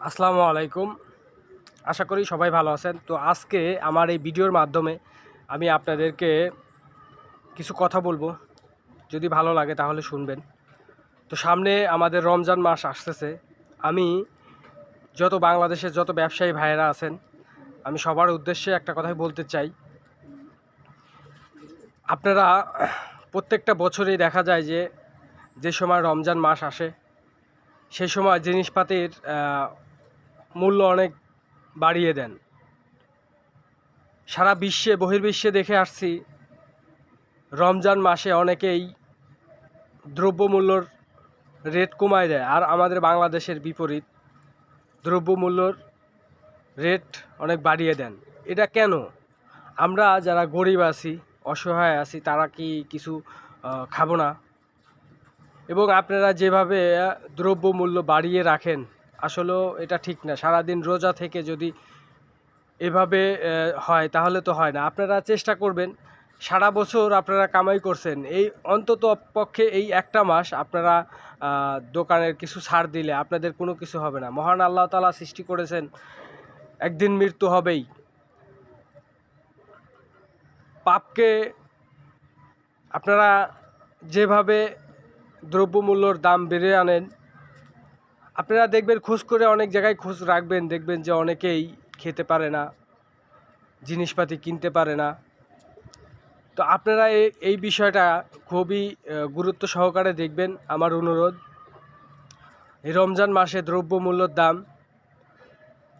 আসসালামু আলাইকুম। আশা করি সবাই ভালো আছেন। তো আজকে আমার এই ভিডিওর মাধ্যমে আমি আপনাদেরকে কিছু কথা বলবো। যদি ভালো লাগে তাহলে শুনবেন। তো সামনে আমাদের রমজান মাস আসতেছে। আমি বাংলাদেশের যত ব্যবসায়ী ভাইয়েরা আছেন, আমি সবার উদ্দেশ্যে একটা কথাই বলতে চাই। আপনারা প্রত্যেকটা বছরেই দেখা যায় যে সময় রমজান মাস আসে, সেই সময় জিনিসপাতির মূল্য অনেক বাড়িয়ে দেন। সারা বিশ্বে বহির্বিশ্বে দেখে আসছি, রমজান মাসে অনেকেই দ্রব্যমূল্যর রেট কমায় দেয়, আর আমাদের বাংলাদেশের বিপরীত দ্রব্যমূল্যর রেট অনেক বাড়িয়ে দেন। এটা কেন? আমরা যারা গরিব আছি, অসহায় আছি, তারা কি কিছু খাবো না? এবং আপনারা যেভাবে দ্রব্যমূল্য বাড়িয়ে রাখেন, আসলেও এটা ঠিক না। সারাদিন রোজা থেকে যদি এভাবে হয় তাহলে তো হয় না। আপনারা চেষ্টা করবেন, সারা বছর আপনারা কামাই করছেন, এই অন্তত পক্ষে এই একটা মাস আপনারা দোকানের কিছু ছাড় দিলে আপনাদের কোনো কিছু হবে না। মহান আল্লাহ তাআলা সৃষ্টি করেছেন, একদিন মৃত্যু হবেই। পাপকে আপনারা যেভাবে দ্রব্যমূল্যর দাম বেড়ে আনেন, আপনারা দেখবেন খোঁজ করে অনেক জায়গায় খোঁজ রাখবেন, দেখবেন যে অনেকেই খেতে পারে না, জিনিসপাতি কিনতে পারে না। তো আপনারা এই বিষয়টা খুবই গুরুত্ব সহকারে দেখবেন। আমার অনুরোধ, এই রমজান মাসে দ্রব্যমূল্যর দাম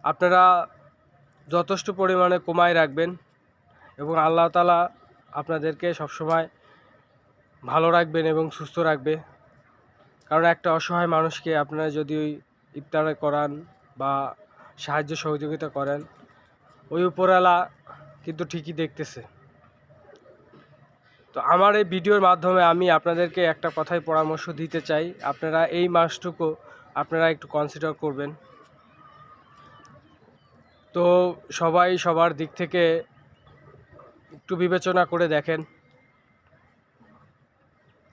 আপনারা যথেষ্ট পরিমাণে কমায় রাখবেন এবং আল্লাহ তাআলা আপনাদেরকে সবসময় ভালো রাখবেন এবং সুস্থ রাখবে। কারণ একটা অসহায় মানুষকে আপনারা যদি ইফতার করান বা সাহায্য সহযোগিতা করেন, ওই উপরওয়ালা কিন্তু ঠিকই দেখতেছে। তো আমার এই ভিডিওর মাধ্যমে আমি আপনাদেরকে একটা কথাই পরামর্শ দিতে চাই, আপনারা এই মাসটুকু আপনারা একটু কনসিডার করবেন। তো সবাই সবার দিক থেকে একটু বিবেচনা করে দেখেন,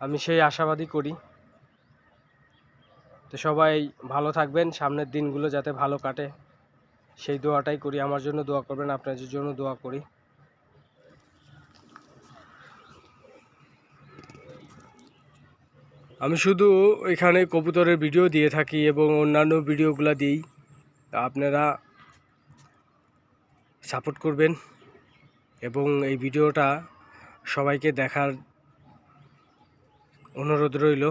আমি সেই আশাবাদী করি। তো সবাই ভালো থাকবেন, সামনের দিনগুলো যাতে ভালো কাটে সেই দোয়াটাই করি। আমার জন্য দোয়া করবেন, আপনাদের জন্য দোয়া করি। আমি শুধু এখানে কবুতরের ভিডিও দিয়ে থাকি এবং অন্যান্য ভিডিওগুলো দিই। আপনারা সাপোর্ট করবেন এবং এই ভিডিওটা সবাইকে দেখার অনুরোধ রইল।